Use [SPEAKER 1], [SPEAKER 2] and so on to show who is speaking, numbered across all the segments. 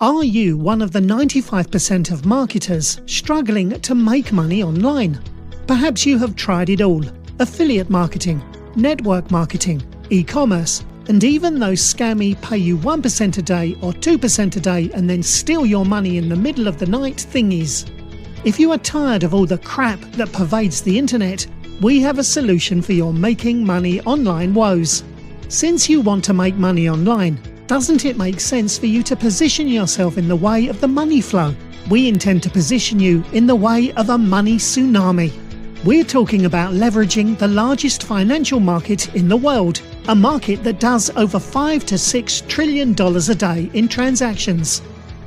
[SPEAKER 1] Are you one of the 95% of marketers struggling to make money online? Perhaps you have tried it all: affiliate marketing, network marketing, e-commerce, and even those scammy pay you 1% a day or 2% a day and then steal your money in the middle of the night thingies. If you are tired of all the crap that pervades the internet, we have a solution for your making money online woes. Since you want to make money online, doesn't it make sense for you to position yourself in the way of the money flow? We intend to position you in the way of a money tsunami. We're talking about leveraging the largest financial market in the world, a market that does over $5 to $6 trillion a day in transactions.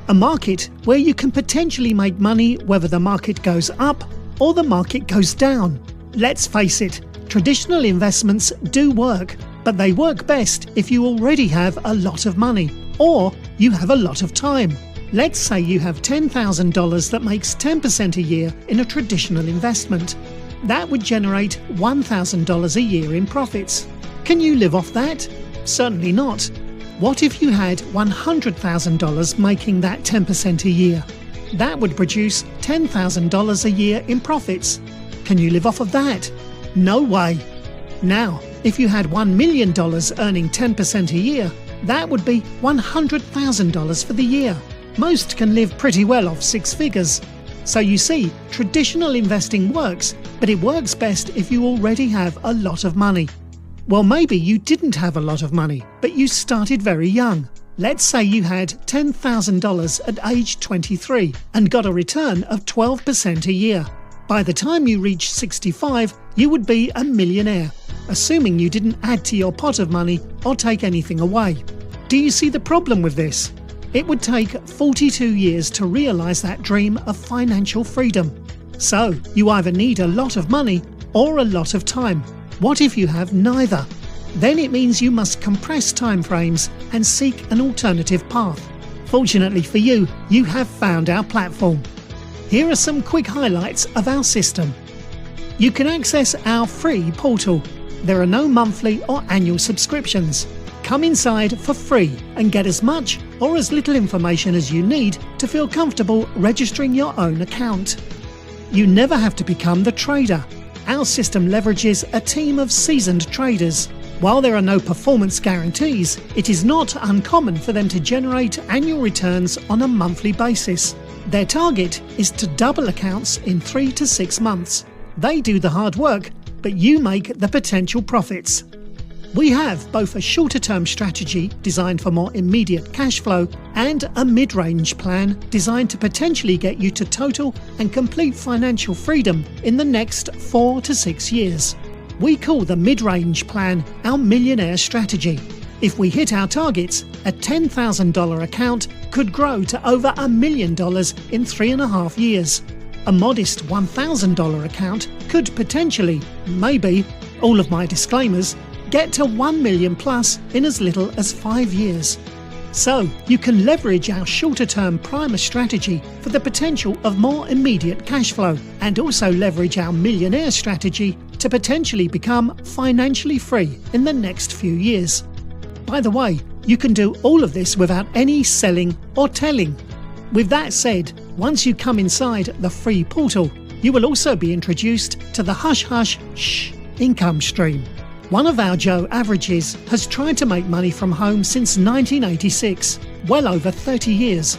[SPEAKER 1] A market where you can potentially make money whether the market goes up or the market goes down. Let's face it, traditional investments do work, but they work best if you already have a lot of money, or you have a lot of time. Let's say you have $10,000 that makes 10% a year in a traditional investment. That would generate $1,000 a year in profits. Can you live off that? Certainly not. What if you had $100,000 making that 10% a year? That would produce $10,000 a year in profits. Can you live off of that? No way. Now, if you had $1 million earning 10% a year, that would be $100,000 for the year. Most can live pretty well off six figures. So you see, traditional investing works, but it works best if you already have a lot of money. Well, maybe you didn't have a lot of money, but you started very young. Let's say you had $10,000 at age 23 and got a return of 12% a year. By the time you reach 65, you would be a millionaire, assuming you didn't add to your pot of money or take anything away. Do you see the problem with this? It would take 42 years to realise that dream of financial freedom. So, you either need a lot of money or a lot of time. What if you have neither? Then it means you must compress timeframes and seek an alternative path. Fortunately for you, you have found our platform. Here are some quick highlights of our system. You can access our free portal. There are no monthly or annual subscriptions. Come inside for free and get as much or as little information as you need to feel comfortable registering your own account. You never have to become the trader. Our system leverages a team of seasoned traders. While there are no performance guarantees, it is not uncommon for them to generate annual returns on a monthly basis. Their target is to double accounts in 3 to 6 months. They do the hard work, but you make the potential profits. We have both a shorter-term strategy designed for more immediate cash flow and a mid-range plan designed to potentially get you to total and complete financial freedom in the next 4 to 6 years. We call the mid-range plan our Millionaire strategy. If we hit our targets, a $10,000 account could grow to over $1 million in 3.5 years. A modest $1,000 account could potentially, maybe, all of my disclaimers, get to 1 million plus in as little as 5 years. So, you can leverage our shorter-term primer strategy for the potential of more immediate cash flow, and also leverage our Millionaire strategy to potentially become financially free in the next few years. By the way, you can do all of this without any selling or telling. With that said, once you come inside the free portal, you will also be introduced to the Hush Hush Shh income stream. One of our Joe Averages has tried to make money from home since 1986, well over 30 years.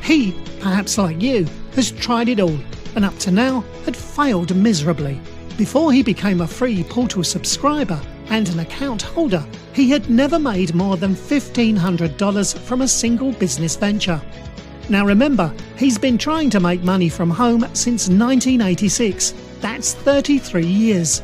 [SPEAKER 1] He, perhaps like you, has tried it all and up to now had failed miserably. Before he became a free portal subscriber and an account holder, he had never made more than $1,500 from a single business venture. Now remember, he's been trying to make money from home since 1986. That's 33 years.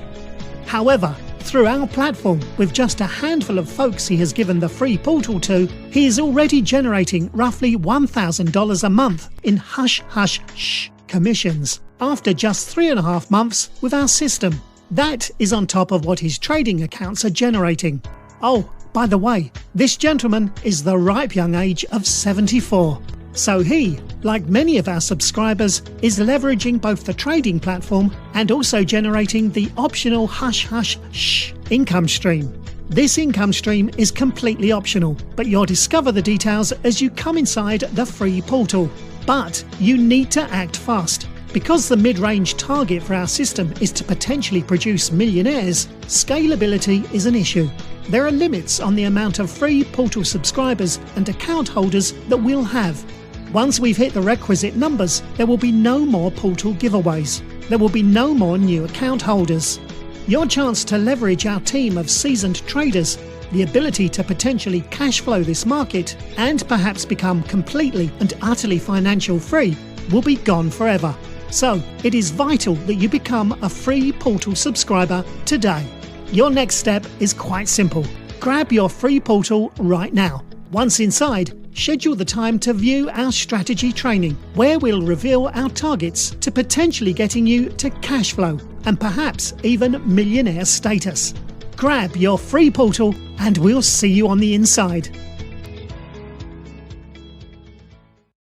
[SPEAKER 1] However, through our platform, with just a handful of folks he has given the free portal to, he is already generating roughly $1,000 a month in Hush Hush Shh commissions after just 3.5 months with our system. That is on top of what his trading accounts are generating. Oh, by the way, this gentleman is the ripe young age of 74. So he, like many of our subscribers, is leveraging both the trading platform and also generating the optional Hush Hush Shh income stream. This income stream is completely optional, but you'll discover the details as you come inside the free portal. But you need to act fast. Because the mid-range target for our system is to potentially produce millionaires, scalability is an issue. There are limits on the amount of free portal subscribers and account holders that we'll have. Once we've hit the requisite numbers, there will be no more portal giveaways. There will be no more new account holders. Your chance to leverage our team of seasoned traders, the ability to potentially cash flow this market, and perhaps become completely and utterly financial free will be gone forever. So, it is vital that you become a free portal subscriber today. Your next step is quite simple. Grab your free portal right now. Once inside, schedule the time to view our strategy training, where we'll reveal our targets to potentially getting you to cash flow and perhaps even millionaire status. Grab your free portal and we'll see you on the inside.